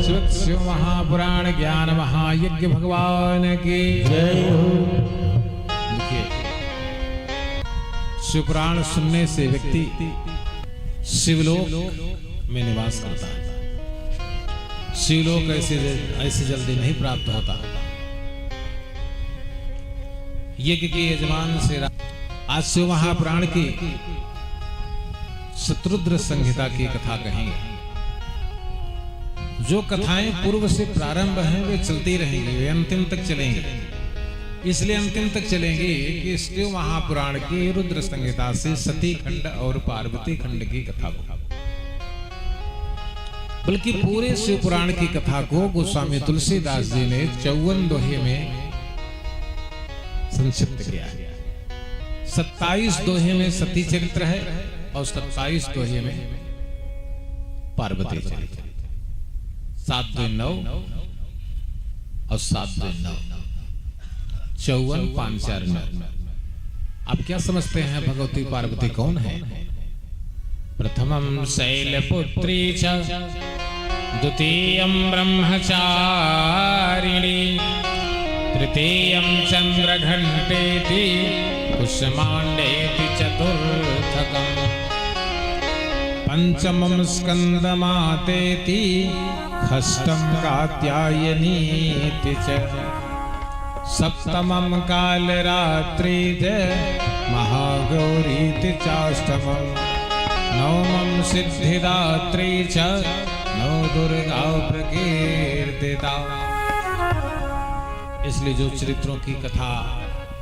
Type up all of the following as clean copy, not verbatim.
श्रुत शिव महापुराण ज्ञान महायज्ञ भगवान की जय हो। देखिए, शिवपुराण सुनने से व्यक्ति शिवलोक में निवास करता है। शिवलोक ऐसे जल्दी नहीं प्राप्त होता। यज्ञ के यजमान से आज शिव महापुराण की शत्रुद्र संहिता की कथा कहेंगे। जो कथाएं पूर्व से प्रारंभ हैं वे चलती रहेंगी, वे अंतिम तक चलेंगी। इसलिए अंतिम तक चलेंगी कि शिव महापुराण की रुद्र संहिता से सती खंड और पार्वती खंड की कथा को, बल्कि पूरे शिव पुराण की कथा को गोस्वामी तुलसीदास जी ने 54 दोहे में संक्षिप्त किया है। 27 दोहे में सती चरित्र है और 27 दोहे में पार्वती चरित्र। 7 2 9 और 7 2 9 54 5 4 9। आप क्या समझते हैं भगवती पार्वती कौन है? प्रथमं शैलपुत्री च द्वितीयं ब्रह्मचारिणी तृतीयं चंद्रघंटेति कुष्मांडेति चतुर्थकम् पंचमं स्कंदमातेति षष्ठं कात्यायनीति च सप्तमं कालरात्रिज महागौरीति चाष्टमम् नवमं सिद्धिदात्री च नौ दुर्गा प्रकीर्तिता। इसलिए जो चरित्रों की कथा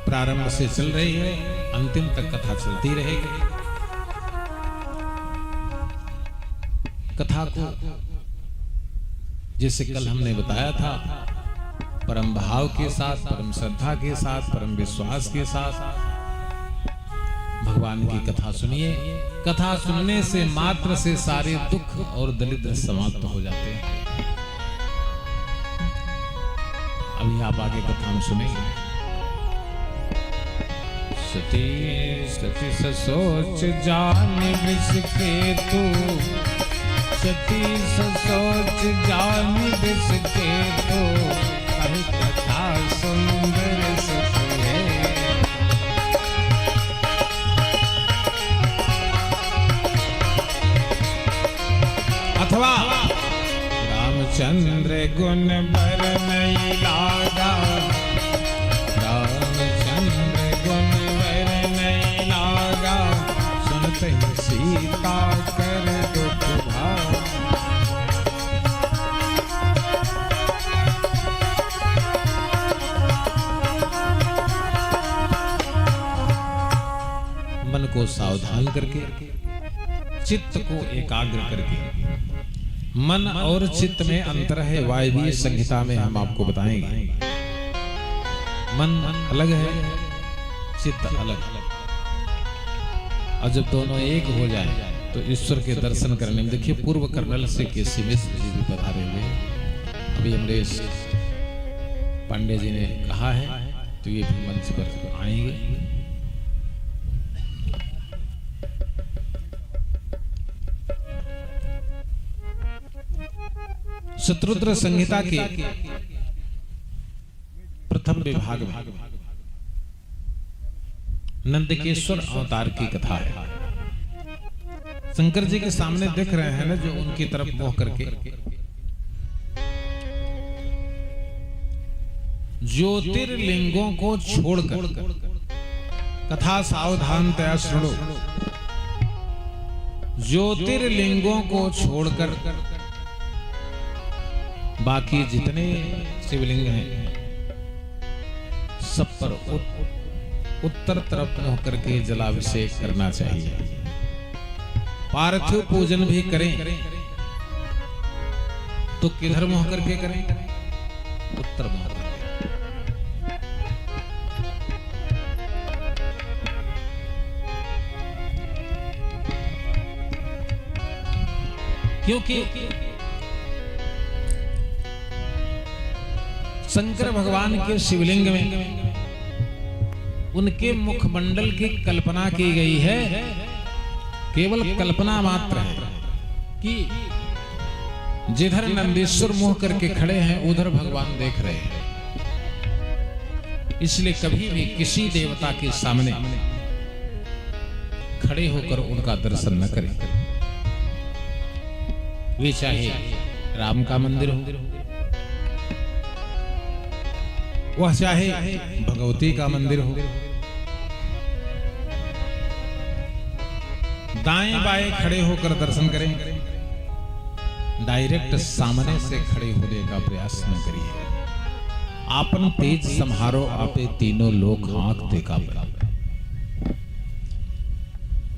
प्रारंभ से चल रही है अंतिम तक कथा चलती रहेगी। कथा को जैसे कल हमने बताया था, परम भाव के साथ, परम श्रद्धा के साथ, परम विश्वास के साथ भगवान की कथा सुनिए। कथा सुनने से मात्र से सारे दुख और दरिद्र समाप्त हो जाते हैं। अभी आप आगे कथा हम सुनेंगे। सती सती सोच जान बिसके तू, सती सोच जान बिसके तू, कथा सुंदर सुख है। अथवा रामचंद्र गुण बर नहीं लागा, रामचंद्र गुण बर नहीं लागा, सुनते ही सीता कर दुख भाग। मन को सावधान करके, चित्त को एकाग्र करके, मन और चित्त में अंतर है, वायवीय संहिता में हम आपको बताएंगे। मन अलग है, चित्त अलग। और जब दोनों एक हो जाए तो ईश्वर के दर्शन करने में, देखिए पूर्व कर्नल से केसी मिश्र जी भी पधारे हुए। अभी अमरेश पांडे जी ने कहा है तो ये भी मंच पर आएंगे। शत्रुद्र संहिता के प्रथम विभाग में नंदकेश्वर अवतार की कथा है। शंकर जी के सामने देख रहे हैं ना, जो उनकी तरफ मोह करके ज्योतिर्लिंगों को छोड़कर, कथा सावधानतया सुनो, ज्योतिर्लिंगों को छोड़कर बाकी जितने शिवलिंग हैं सब पर उत्तर तरफ मुँह करके जलाभिषेक करना चाहिए। पार्थिव पूजन भी करें तो किधर मुँह करके करें? उत्तर मुँह करके। क्योंकि शंकर भगवान के शिवलिंग में उनके मुखमंडल की कल्पना की गई है। केवल कल्पना मात्र है कि जिधर नंदीश्वर मुंह करके खड़े हैं उधर भगवान देख रहे हैं। इसलिए कभी भी किसी देवता के सामने खड़े होकर उनका दर्शन न करें। वे चाहे राम का मंदिर हो, वह चाहे भगवती का मंदिर हो, दाएं बाएं खड़े होकर दर्शन करें। डायरेक्ट सामने से खड़े होने का प्रयास न करिए। आपन तेज संहारो आपे तीनों लोग आंख देखा।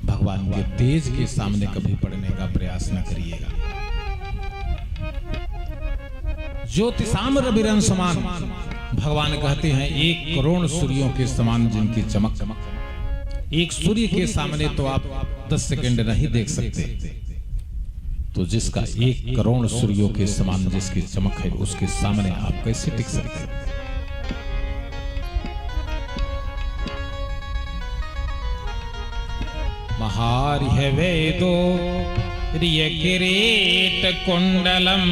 भगवान के तेज के सामने कभी पड़ने का प्रयास न करिएगा। ज्योतिषाम रविरंग समान, भगवान कहते हैं 1 करोड़ सूर्यों के समान जिनकी चमक। एक सूर्य के सामने तो आप 10 सेकंड नहीं देख सकते, तो जिसका 1 करोड़ सूर्यों के समान जिसकी चमक है उसके सामने आप कैसे टिक सकते हैं? महार्य वेदो रिय किरीट कुंडलम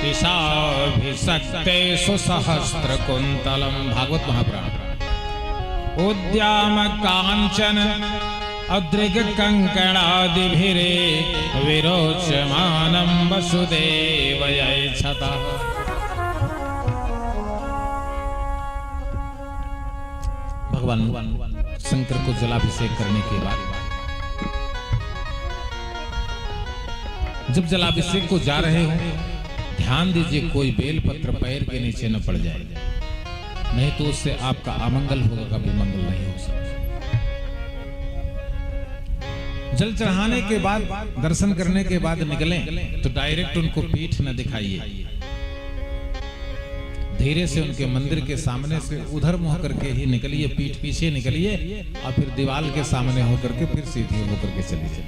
दिशाभिषक्ते सुसहस्त्र कुंतलम। भागवत महापुराण। उद्याम कांचन अद्रिग कंकणादिभिरे विरोचमानं वसुदेवयच्छता। भगवान शंकर को जलाभिषेक करने के बाद जब जलाभिषेक को जा रहे हो, ध्यान दीजिए कोई बेलपत्र पैर के नीचे न पड़ जाए, नहीं तो उससे आपका अमंगल होगा, कभी मंगल नहीं हो सकता। जल चढ़ाने के बाद, दर्शन करने के बाद निकलें तो डायरेक्ट उनको पीठ न दिखाइए। धीरे से उनके मंदिर के सामने से उधर मुंह करके ही निकलिए, पीठ पीछे निकलिए और फिर दीवार के सामने होकर के फिर सीधे होकर के चलिए।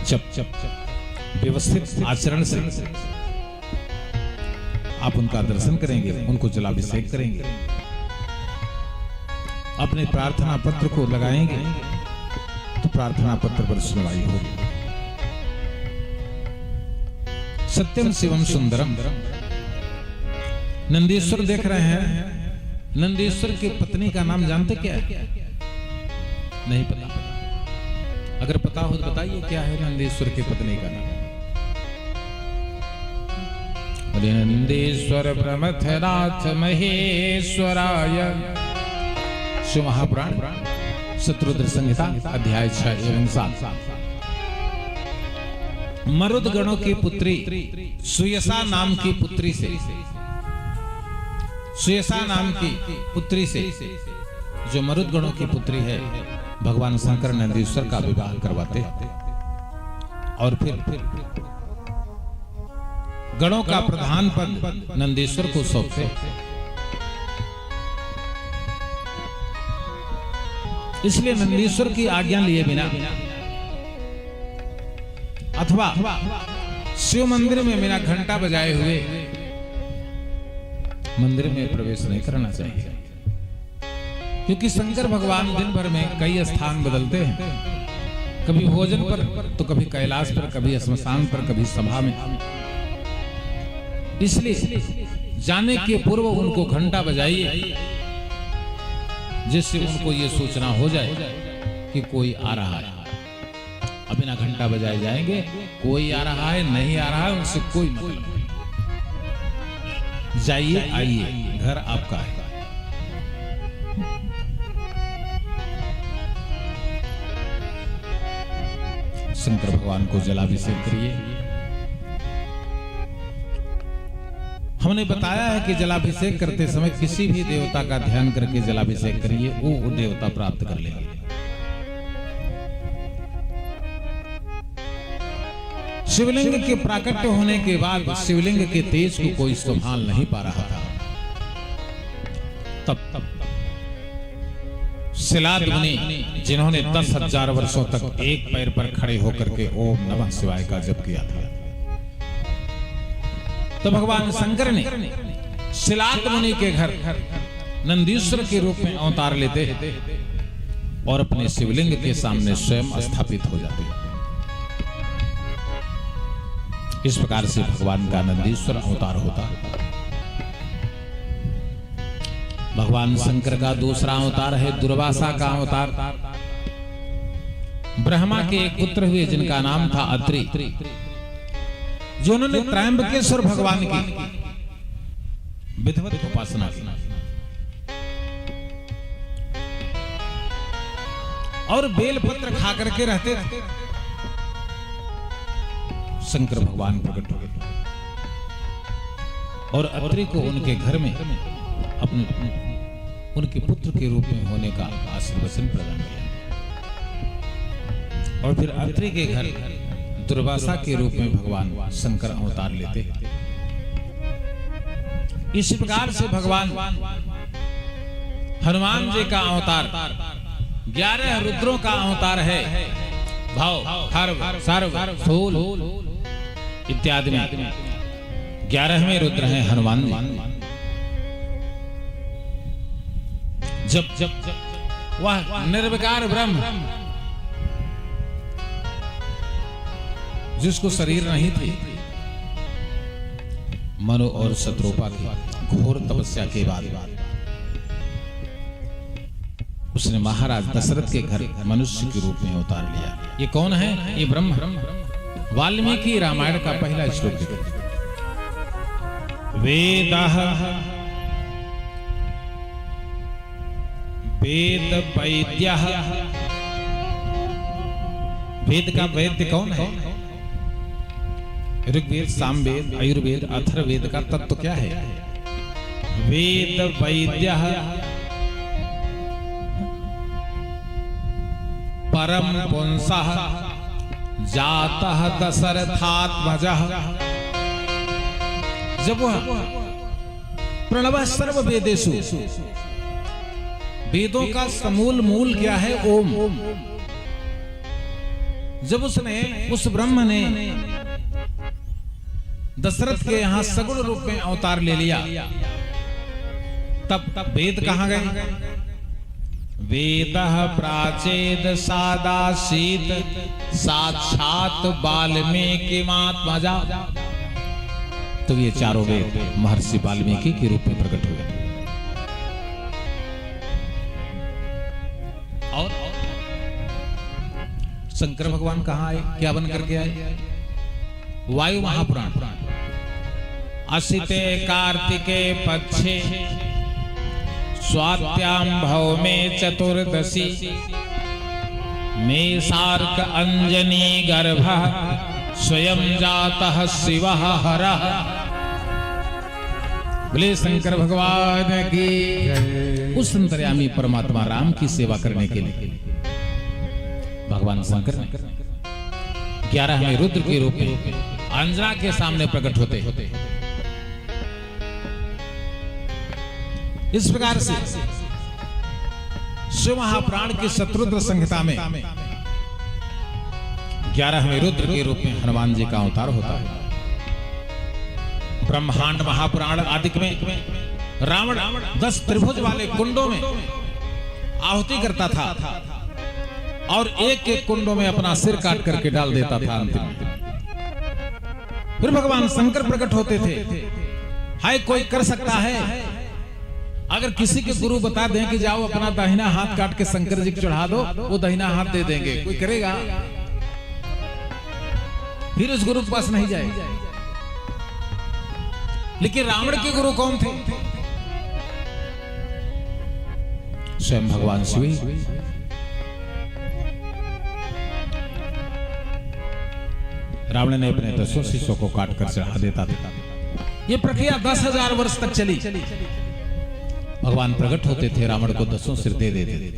चप चप चप व्यवस्थित आचरण से आप उनका दर्शन करेंगे, उनको जलाभिषेक करेंगे, अपने प्रार्थना पत्र को लगाएंगे तो प्रार्थना पत्र पर सुनवाई होगी। सत्यम शिवम सुंदरम। नंदीश्वर देख रहे हैं। नंदीश्वर की पत्नी का नाम जानते क्या है? नहीं पता? अगर पता हो तो बताइए क्या है नंदीश्वर की पत्नी का नाम? नंदीश्वर प्रमथनाथ महेश्वराय। शिव महापुराण शत्रुद्र संहिता अध्याय 6 एवं 7। मरुद गणों की पुत्री सुयसा नाम की पुत्री से, सुयसा नाम की पुत्री से, जो मरुद गणों की पुत्री है, भगवान शंकर नंदीश्वर का विवाह करवाते और फिर गणों का प्रधान पद नंदीश्वर को सौंपते। इसलिए नंदीश्वर की आज्ञा लिए बिना अथवा शिव मंदिर में बिना घंटा बजाए हुए मंदिर में प्रवेश नहीं करना चाहिए, क्योंकि शंकर भगवान दिन भर में कई स्थान बदलते हैं। कभी भोजन पर तो कभी कैलाश पर, कभी श्मशान पर, कभी सभा में। इसलिए जाने के पूर्व उनको घंटा बजाइए, जिससे उनको ये सूचना हो जाए कि कोई आ रहा है। अब बिना घंटा बजाए जाएंगे, कोई आ रहा है नहीं आ रहा है उनसे कोई मतलब नहीं। जाइए आइए, घर आपका है। शंकर भगवान को जलाभिषेक करिए। हमने बताया है कि जलाभिषेक करते समय किसी भी देवता का ध्यान करके जलाभिषेक करिए, वो देवता प्राप्त कर लेंगे। शिवलिंग के प्राकट्य होने के बाद शिवलिंग के तेज को कोई संभाल नहीं पा रहा था। तब शिलाद मुनि, जिन्होंने 10,000 वर्षों तक एक पैर पर खड़े होकर के ओम नमः शिवाय का जप किया था, तो भगवान शंकर ने शिलाद मुनि के घर नंदीश्वर के रूप में अवतार लेते और अपने शिवलिंग के सामने स्वयं स्थापित हो जाते। इस प्रकार से भगवान का नंदीश्वर अवतार होता। भगवान शंकर का दूसरा अवतार है दुर्वासा का अवतार। ब्रह्मा के एक पुत्र हुए जिनका नाम था अत्रि, जिन्होंने त्रयंबकेश्वर भगवान की विधिवत उपासना की और बेलपत्र खा करके रहते थे। शंकर भगवान प्रकट हो गए और अत्रि को उनके घर में अपने उनके पुत्र के रूप में होने का आशीर्वचन प्रदान किया और फिर अत्रि के घर दुर्वासा के रूप में भगवान शंकर अवतार लेते हैं। इस प्रकार से भगवान हनुमान जी का अवतार 11 रुद्रों का अवतार है। भाव, खर्व, सर्व, स्थूल इत्यादि में 11वें रुद्र हैं हनुमान जी। जब वह निर्विकार ब्रह्म जिसको शरीर नहीं थी, मनु और शत्रुपा की घोर तपस्या के बाद उसने महाराज दशरथ के घर मनुष्य के रूप में उतार लिया। ये कौन है? ये ब्रह्म। वाल्मीकि रामायण का पहला श्लोक देखो। वेदः वेद वैद्यः। वेद का वैद्य कौन है? ऋग्वेद, सामवेद, आयुर्वेद, अथर्ववेद का तत्व क्या है? वेद वैद्यः परम पुंसः जातः दशरथात्मजः। जब वह प्रणवः सर्व वेदेषु, वेदों का समूल मूल क्या है? ओम। जब उसने, उस ब्रह्म ने दशरथ के यहां सगुण रूप में अवतार ले लिया, तब वेद कहां गए? वेदः प्राचेद सादासीत साक्षात वाल्मीकिमात्मजा। तो ये चारों वेद महर्षि वाल्मीकि के रूप में प्रकट हुए। और शंकर भगवान कहां आए? क्या बन करके आए? वायु महापुराण। असिते कार्तिके पक्षे स्वात्याम भव में चतुर्दशी मेषार्क अंजनी गर्भ स्वयं जातः शिवः हरः। बोले शंकर भगवान की। उस अंतर्यामी परमात्मा राम की सेवा करने के लिए भगवान शंकर ने 11वें रुद्र के रूप में अंजना के सामने प्रकट होते। इस प्रकार से शिव महापुराण की शतरुद्र संहिता में 11वें रुद्र के रूप में हनुमान जी का अवतार होता है। ब्रह्मांड महापुराण आदि में रावण 10 त्रिभुज वाले कुंडों में आहुति करता था और एक एक कुंडों में अपना सिर काट करके डाल देता था। अंतिम में फिर भगवान शंकर प्रकट होते थे। हाय, कोई कर सकता है? अगर किसी के गुरु बता दें कि जाओ अपना दाहिना हाथ काट के शंकर जी को चढ़ा दो, वो दाहिना हाथ दे देंगे। कोई करेगा? फिर उस गुरु के पास नहीं जाएगा। लेकिन रावण के गुरु कौन थे? स्वयं भगवान शिव। रावण ने अपने 10 शिष्यों को काट कर चढ़ा देता था। यह प्रक्रिया 10,000 वर्ष तक चली। भगवान प्रकट होते थे, रावण को 10 सिर दे देते थे।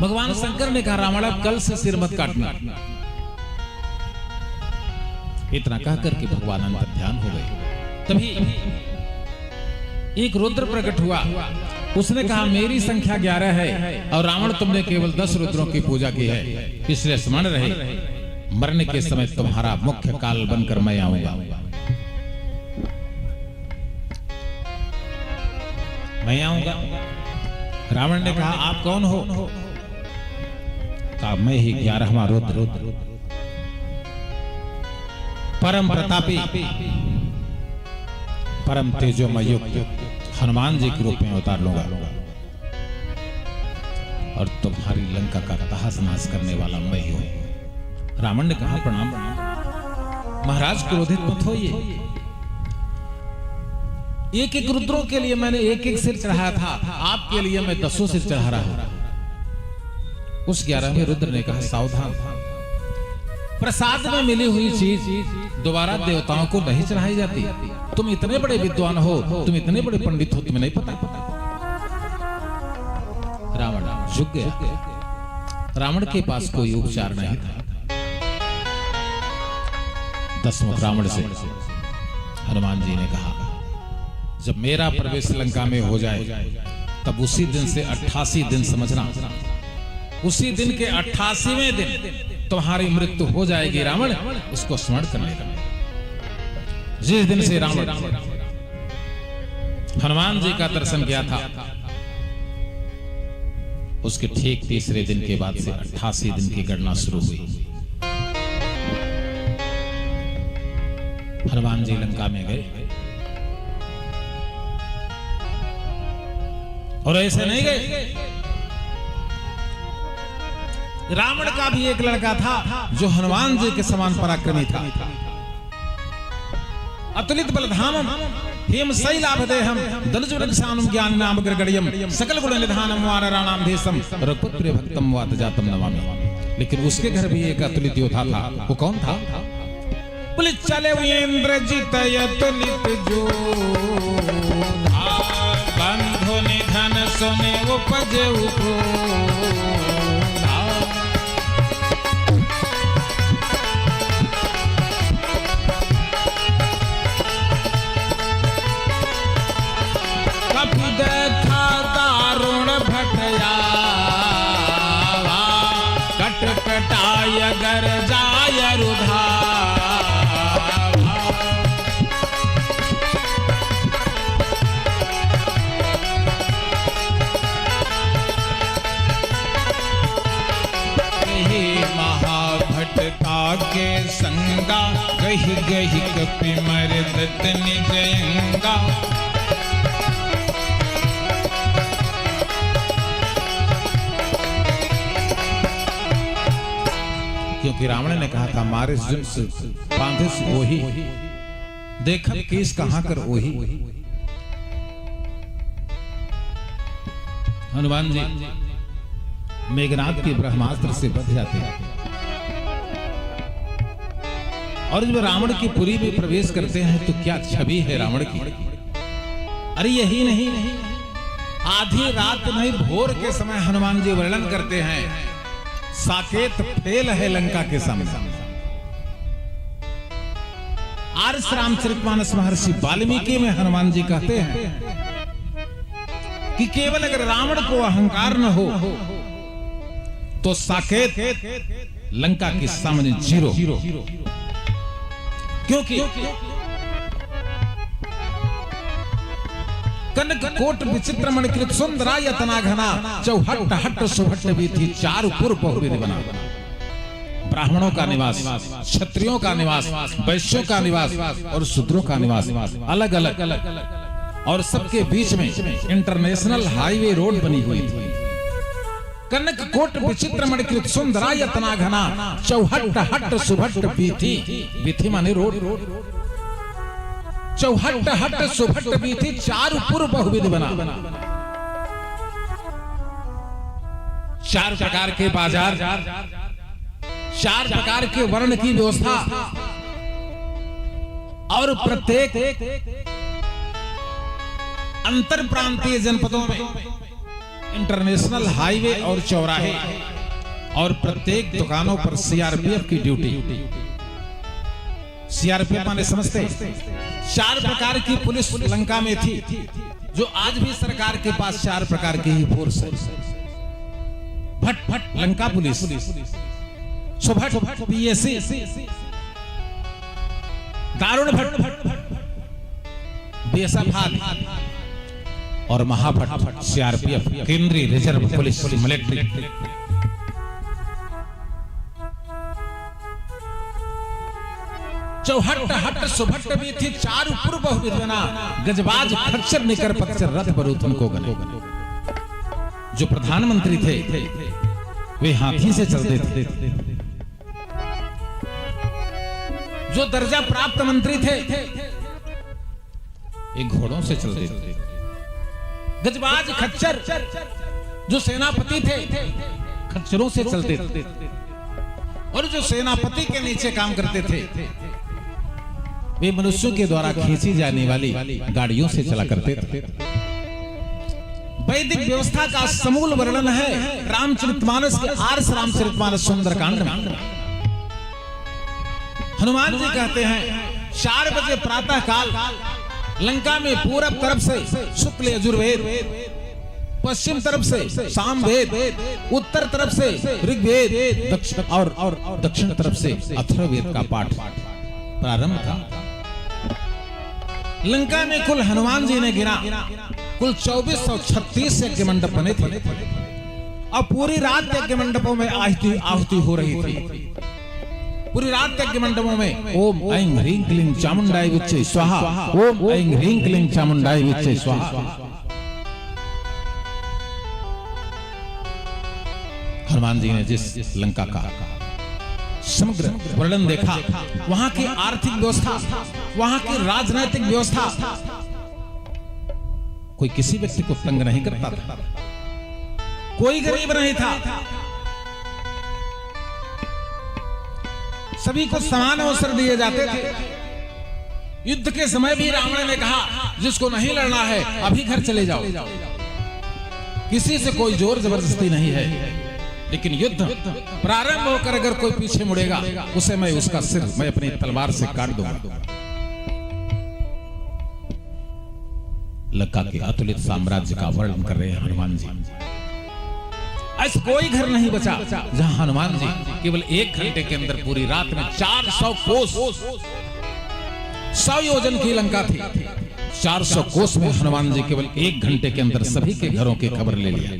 भगवान शंकर ने कहा, रावण कल से सिर मत काटना। इतना कहकर के भगवान अंतर ध्यान हो गए। तभी एक रुद्र प्रकट हुआ। उसने कहा, मेरी संख्या 11 है और रावण तुमने केवल 10 रुद्रों की पूजा की है, इसलिए स्मरण रहे, मरने के समय तुम्हारा मुख्य काल बनकर मैं आऊंगा। मैं आऊंगा। रावण ने कहा, आप कौन हो? कहा, मैं ही 11वां रुद्र। परम प्रतापी, परम तेजोमय हनुमान जी के रूप में अवतार लूंगा और तुम्हारी लंका का तहस नहस करने वाला मैं ही हूं। रावण ने कहा, प्रणाम महाराज, क्रोधित मत होइए। एक एक रुद्रों के लिए मैंने एक एक सिर चढ़ाया था, आपके लिए मैं 10 सिर चढ़ा रहा हूं। उस 11वें रुद्र ने कहा, सावधान, प्रसाद में मिली हुई चीज दोबारा देवताओं को नहीं चढ़ाई जाती। तुम इतने बड़े विद्वान हो, तुम इतने बड़े पंडित हो, तुम्हें नहीं पता? रावण झुक गया। रावण के पास कोई उपचार नहीं था। 10वें रावण से हनुमान जी ने कहा, जब मेरा प्रवेश लंका में हो जाए तब उसी दिन से 88 दिन समझना, उसी दिन के 88वें दिन तुम्हारी मृत्यु हो जाएगी रावण, इसको स्मरण करने का। जिस दिन से रावण हनुमान जी का दर्शन किया था, उसके ठीक तीसरे दिन के बाद से 88 दिन की गणना शुरू हुई। हनुमान जी लंका में गए और ऐसे नहीं गए। रावण का भी एक लड़का था जो हनुमान जी के समान पराक्रमी था। अतुलित बलधामम हेमशैलाभदेहम दलजुरक्षानुम ज्ञानाम ग्रगड़ियम सकल गुण निधानम वानराणाम देशम रघुपुत्र भक्तम वातजातम नमामि। लेकिन उसके घर भी एक अतुलित योद्धा था। वो कौन था? बोले चले इंद्रजित अतुलित जोधा, बंधु निधन सुने उपजे देखा दारुण भटया, कटकटाय गर जाय रुधा। महाभटका के संगा गहि गहि कपि मरदत निजयंगा। क्योंकि रावण ने कहा था, मारे जिनस बांधे वही, देखत केस कहां कर वही। हनुमान जी मेघनाद के ब्रह्मास्त्र से बच जाते और जब रावण की पुरी में प्रवेश करते हैं तो क्या छवि है रावण की। अरे यही नहीं, आधी रात नहीं भोर के समय हनुमान जी वर्णन करते हैं, साकेत फेल है लंका के सामने। आर्ष रामचरितमानस महर्षि वाल्मीकि में हनुमान जी कहते हैं कि केवल अगर रावण को अहंकार न हो तो साकेत लंका के सामने जीरो। क्योंकि कनक कोट विचित्र मणिकृत सुंदराय तना घना, चौहट हट सुभट वीथि चारु पुर बहुविध बना। ब्राह्मणों का निवास, क्षत्रियों का निवास, वैश्यों का निवास और शूद्रों का निवास अलग अलग, और सबके बीच में इंटरनेशनल हाईवे रोड बनी हुई थी। कनक कोट विचित्र मणिकृत सुंदराय तना घना, चौहट हट सुभट वीथि, वीथि माने रोड, चौहट हट सुभट वीथि चारु पुर बहुविध बना। 4 प्रकार के बाजार, 4 प्रकार के वर्ण की व्यवस्था, और प्रत्येक अंतर प्रांतीय जनपदों में इंटरनेशनल हाईवे और चौराहे, और प्रत्येक दुकानों पर सीआरपीएफ की ड्यूटी। सीआरपीएफ माने समझते? 4 प्रकार की पुलिस लंका में थी, जो आज भी सरकार के पास 4 प्रकार की ही फोर्स है। भट भट लंका पुलिस, सुभट पीएसी, दारुण भट बीएसएफ और महाभट सीआरपीएफ केंद्रीय रिजर्व पुलिस मिलिट्री। चौहट हट सुभट भी थी चारु पूर्व विद्वना गजबाज खच्चर निकर पच्चर रथ बरूथन को गले। जो प्रधानमंत्री थे वे हाथी से चलते थे, जो दर्जा प्राप्त मंत्री थे ये घोड़ों से चलते थे। गजबाज खच्चर जो सेनापति थे खच्चरों से चलते थे, और जो सेनापति के नीचे काम करते थे वे मनुष्यों के द्वारा खींची जाने वाली गाड़ियों से चला करते थे। वैदिक व्यवस्था का समूल वर्णन है रामचरितमानस के आर्ष रामचरितमानस सुंदरकांड में। हनुमान जी कहते हैं 4 बजे प्रातः काल लंका में पूरब तरफ से शुक्ल यजुर्वेद, पश्चिम तरफ से सामवेद, उत्तर तरफ से ऋग्वेद, दक्षिण तरफ से अथर्ववेद का पाठ प्रारंभ था। लंका में कुल हनुमान जी ने गिना कुल 2436 यज्ञ मंडप बने थे, और पूरी रात यज्ञ मंडपों में आहुति हो रही थी। पूरी रात यज्ञ मंडपों में ओम ऐं ह्रीं क्लीं चामुंडाय विच्चे स्वाहा, ओम ऐं ह्रीं क्लीं चामुंडाय विच्चे स्वाहा। हनुमान जी ने जिस लंका का समग्र वर्णन देखा, वहां की आर्थिक व्यवस्था, वहां की राजनीतिक व्यवस्था कोई किसी व्यक्ति को तंग नहीं करता था, कोई गरीब नहीं था, सभी को समान अवसर दिए जाते थे। युद्ध के समय भी रावण ने कहा जिसको नहीं लड़ना है अभी घर चले जाओ, किसी से कोई जोर जबरदस्ती नहीं है, लेकिन युद्ध प्रारंभ होकर अगर कोई पीछे मुड़ेगा उसे मैं उसका सिर मैं अपनी तलवार से काट दूंगा। लंका के अतुलित साम्राज्य का वर्णन कर रहे हैं हनुमान जी। ऐसा कोई घर नहीं बचा जहां हनुमान जी केवल 1 घंटे के अंदर पूरी रात में 400 कोस 100 योजन की लंका थी, 400 कोस में हनुमान जी केवल 1 घंटे के अंदर सभी के घरों की खबर ले लिया।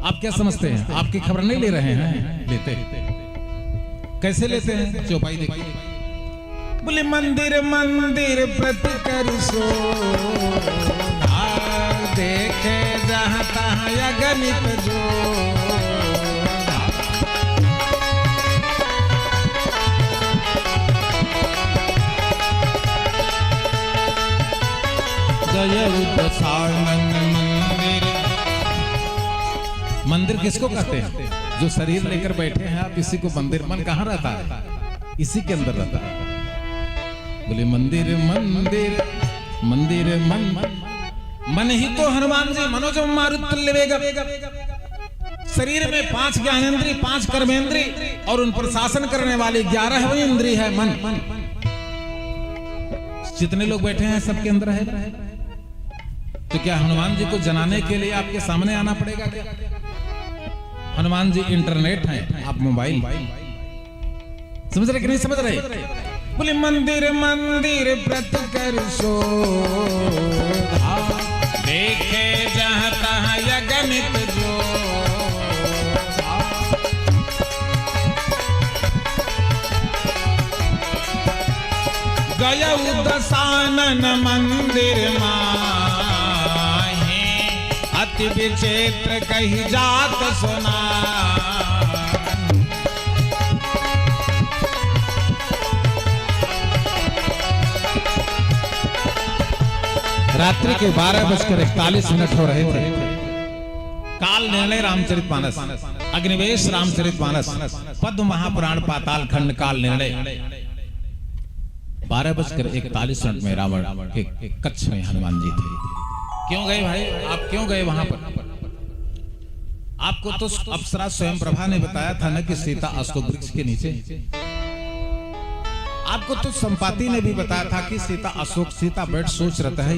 आप क्या समझते हैं? आपकी खबर नहीं ले रहे हैं? लेते कैसे लेते हैं? चौपाई देखिए। बोले मंदिर मंदिर प्रति कर सो देखे जहां तहां अगणित जो मंदिर किसको कहते हैं? जो शरीर लेकर बैठे हैं आप, इसी को मंदिर। मन कहाँ रहता है? इसी के अंदर रहता है। बोले मंदिर मंदिर मंदिर मन मन ही तो हनुमान जी मनोजम मारुतुल्य वेगम। शरीर में 5 ज्ञानेंद्रिय, 5 कर्मेंद्रिय और उन पर शासन करने वाली 11वीं इंद्रिय है मन। जितने लोग बैठे हैं सबके अंदर है। तो क्या हनुमान जी को जनाने के लिए आपके सामने आना पड़ेगा क्या? हनुमान जी इंटरनेट है, आप मोबाइल। समझ रहे कि नहीं समझ रहे? बोले मंदिर मंदिर प्रति कर सो देखे जहां तहां अगणित जो गयउ दसानन मंदिर माहि अति विचित्र कही जात सुना। रात्रि के 12:41 हो रहे थे। काल निर्णय रामचरितमानस, अग्निवेश रामचरितमानस, पद्म महापुराण पाताल खंड काल निर्णय 12:41 में रावण के कच्छ में हनुमान जी थे। क्यों गए भाई? आप क्यों गए वहां पर? आपको तो अप्सरा स्वयं प्रभा ने बताया था ना कि सीता अशोक वृक्ष के नीचे। आपको तो संपाति ने भी बताया था कि सीता बैठ सोच रहता है।